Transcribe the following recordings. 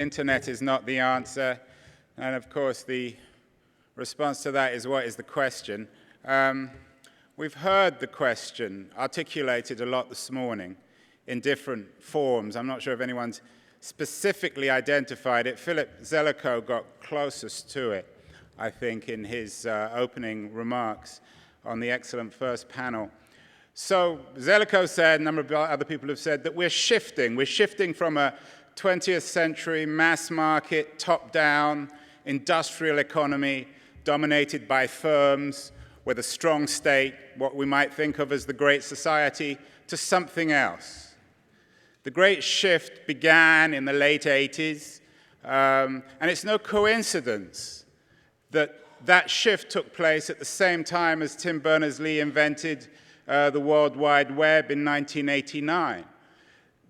Internet is not the answer. And of course, the response to that is, what is the question? We've heard the question articulated a lot this morning in different forms. I'm not sure if anyone's specifically identified it. Philip Zelikow got closest to it, I think, in his opening remarks on the excellent first panel. So Zelikow said, a number of other people have said, that we're shifting. We're shifting from a 20th century mass market, top-down, industrial economy dominated by firms with a strong state, what we might think of as the Great Society, to something else. The great shift began in the late 80s, and it's no coincidence that that shift took place at the same time as Tim Berners-Lee invented the World Wide Web in 1989.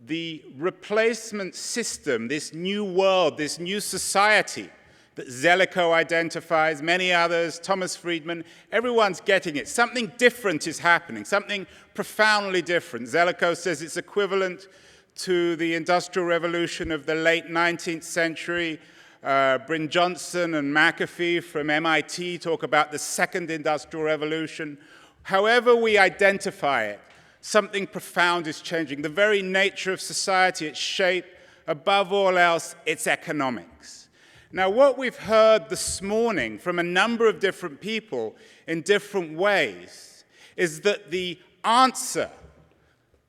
The replacement system, this new world, this new society that Zelikow identifies, many others, Thomas Friedman, everyone's getting it. Something different is happening, something profoundly different. Zelikow says it's equivalent to the Industrial Revolution of the late 19th century. Bryn Johnson and McAfee from MIT talk about the Second Industrial Revolution. However we identify it, something profound is changing. The very nature of society, its shape, above all else, its economics. Now, what we've heard this morning from a number of different people in different ways is that the answer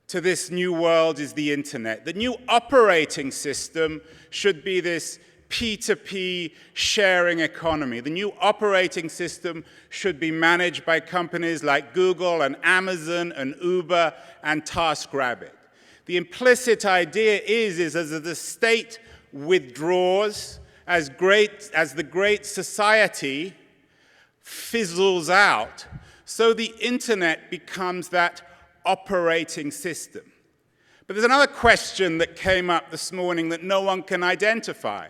to this new world is the internet. The new operating system should be this P2P sharing economy. The new operating system should be managed by companies like Google and Amazon and Uber and TaskRabbit. The implicit idea is as the state withdraws, as the great society fizzles out, so the internet becomes that operating system. But there's another question that came up this morning that no one can identify.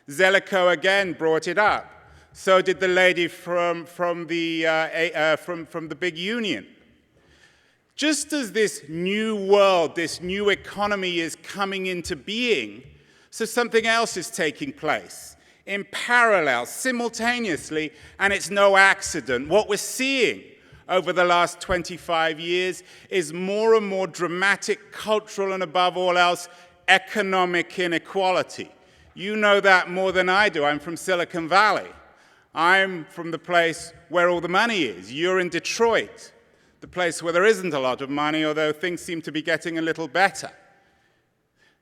Zelikow again brought it up. So did the lady from the big union. Just as this new world, this new economy is coming into being, so something else is taking place in parallel, simultaneously, and it's no accident. What we're seeing over the last 25 years is more and more dramatic cultural and, above all else, economic inequality. You know that more than I do. I'm from Silicon Valley. I'm from the place where all the money is. You're in Detroit, the place where there isn't a lot of money, although things seem to be getting a little better.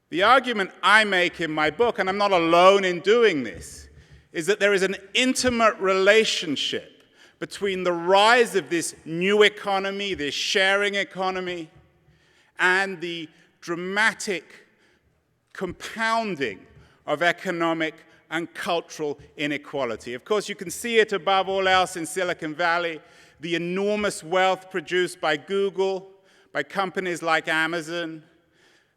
The argument I make in my book, and I'm not alone in doing this, is that there is an intimate relationship between the rise of this new economy, this sharing economy, and the dramatic compounding of economic and cultural inequality. Of course, you can see it above all else in Silicon Valley, the enormous wealth produced by Google, by companies like Amazon,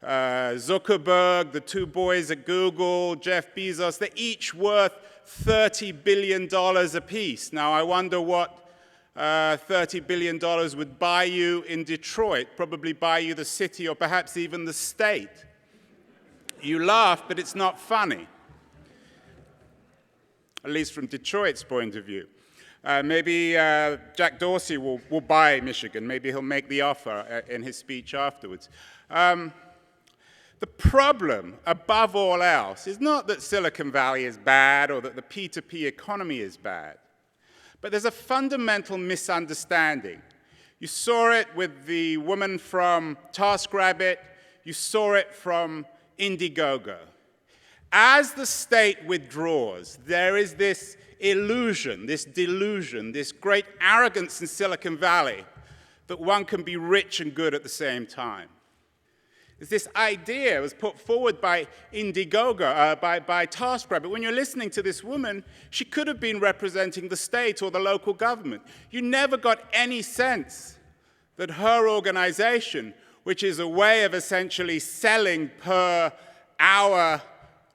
Zuckerberg, the two boys at Google, Jeff Bezos, they're each worth $30 billion apiece. Now, I wonder what $30 billion would buy you in Detroit, probably buy you the city or perhaps even the state. You laugh, but it's not funny, at least from Detroit's point of view. Maybe Jack Dorsey will buy Michigan. Maybe he'll make the offer in his speech afterwards. The problem, above all else, is not that Silicon Valley is bad or that the P2P economy is bad, but there's a fundamental misunderstanding. You saw it with the woman from TaskRabbit. You saw it from Indiegogo. As the state withdraws, there is this illusion, this delusion, this great arrogance in Silicon Valley that one can be rich and good at the same time. This idea was put forward by Indiegogo, by TaskRabbit. When you're listening to this woman, she could have been representing the state or the local government. You never got any sense that her organization, which is a way of essentially selling per hour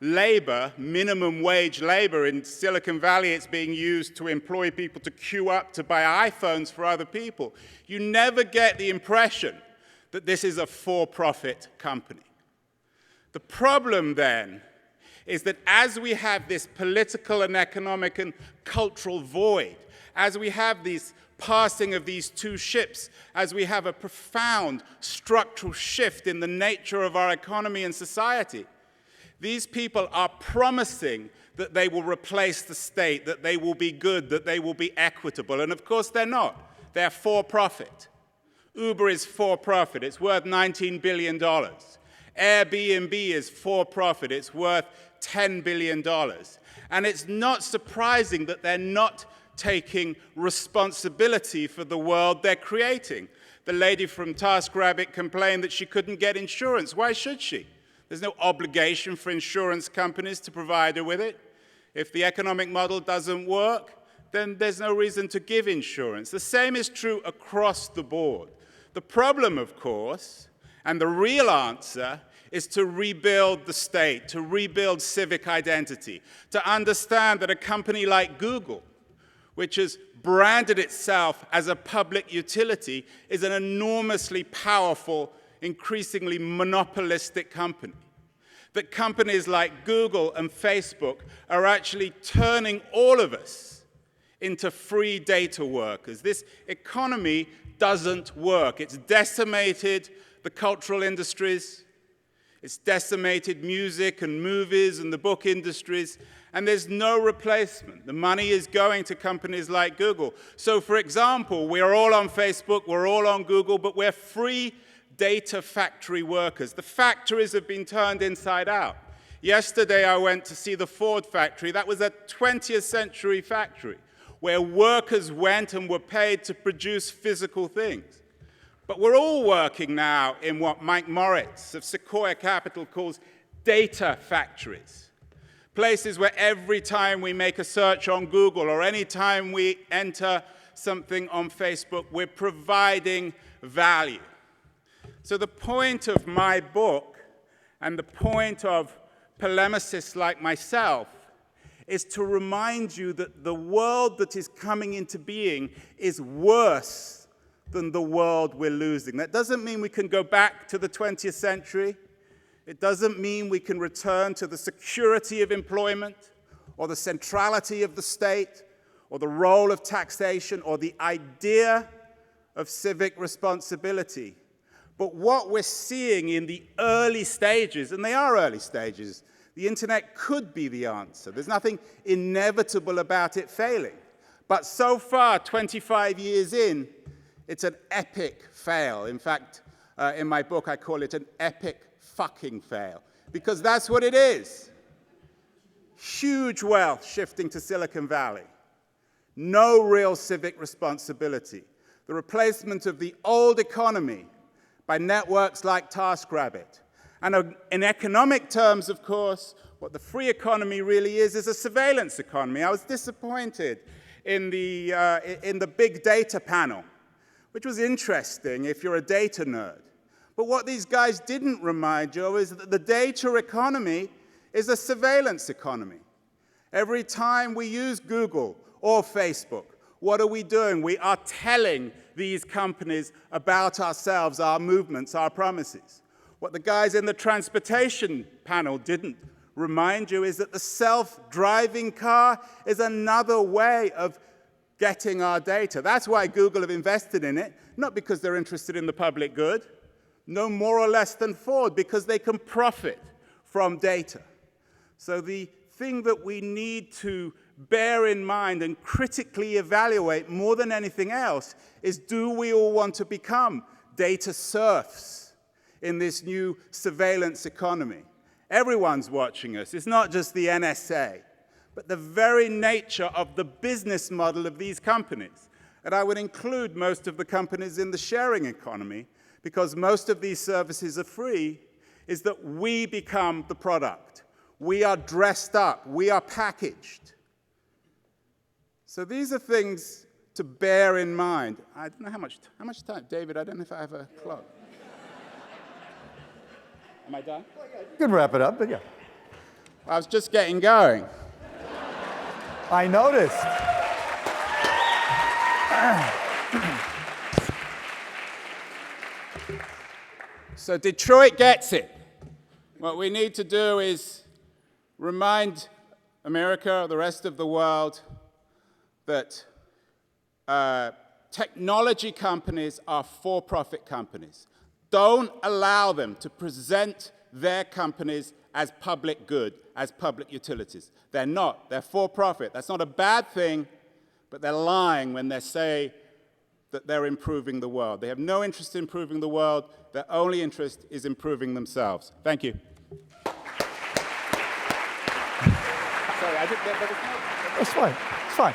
labor, minimum wage labor. In Silicon Valley, it's being used to employ people to queue up to buy iPhones for other people. You never get the impression that this is a for-profit company. The problem then is that as we have this political and economic and cultural void, as we have these passing of these two ships, as we have a profound structural shift in the nature of our economy and society, these people are promising that they will replace the state, that they will be good, that they will be equitable. And of course they're not. They're for profit. Uber is for profit. It's worth $19 billion. Airbnb is for profit. It's worth $10 billion. And it's not surprising that they're not taking responsibility for the world they're creating. The lady from TaskRabbit complained that she couldn't get insurance. Why should she? There's no obligation for insurance companies to provide her with it. If the economic model doesn't work, then there's no reason to give insurance. The same is true across the board. The problem, of course, and the real answer, is to rebuild the state, to rebuild civic identity, to understand that a company like Google, which has branded itself as a public utility, is an enormously powerful, increasingly monopolistic company. That companies like Google and Facebook are actually turning all of us into free data workers. This economy doesn't work. It's decimated the cultural industries. It's decimated music and movies and the book industries. And there's no replacement. The money is going to companies like Google. So, for example, we are all on Facebook, we're all on Google, but we're free data factory workers. The factories have been turned inside out. Yesterday, I went to see the Ford factory. That was a 20th century factory where workers went and were paid to produce physical things. But we're all working now in what Mike Moritz of Sequoia Capital calls data factories. Places where every time we make a search on Google or any time we enter something on Facebook, we're providing value. So the point of my book and the point of polemicists like myself is to remind you that the world that is coming into being is worse than the world we're losing. That doesn't mean we can go back to the 20th century. It doesn't mean we can return to the security of employment or the centrality of the state or the role of taxation or the idea of civic responsibility. But what we're seeing in the early stages, and they are early stages, the internet could be the answer. There's nothing inevitable about it failing. But so far, 25 years in, it's an epic fail. In fact, in my book, I call it an epic fucking fail, because that's what it is. Huge wealth shifting to Silicon Valley. No real civic responsibility. The replacement of the old economy by networks like TaskRabbit. And in economic terms, of course, what the free economy really is a surveillance economy. I was disappointed in the big data panel, which was interesting if you're a data nerd. But what these guys didn't remind you of is that the data economy is a surveillance economy. Every time we use Google or Facebook, what are we doing? We are telling these companies about ourselves, our movements, our promises. What the guys in the transportation panel didn't remind you is that the self-driving car is another way of getting our data. That's why Google have invested in it, not because they're interested in the public good, no more or less than Ford, because they can profit from data. So the thing that we need to bear in mind and critically evaluate more than anything else is, do we all want to become data serfs in this new surveillance economy? Everyone's watching us. It's not just the NSA, but the very nature of the business model of these companies. And I would include most of the companies in the sharing economy, because most of these services are free, is that we become the product. We are dressed up. We are packaged. So these are things to bear in mind. I don't know how much time. David, I don't know if I have a clock. Am I done? Well, yeah, you can wrap it up, but yeah. I was just getting going. I noticed. So Detroit gets it. What we need to do is remind America, the rest of the world, that technology companies are for-profit companies. Don't allow them to present their companies as public good, as public utilities. They're not. They're for-profit. That's not a bad thing, but they're lying when they say that they're improving the world. They have no interest in improving the world. Their only interest is improving themselves. Thank you. Sorry, I did that. That's fine. It's fine.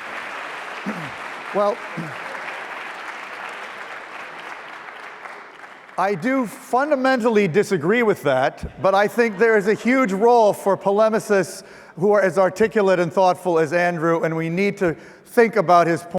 Well, I do fundamentally disagree with that, but I think there is a huge role for polemicists who are as articulate and thoughtful as Andrew, and we need to think about his point.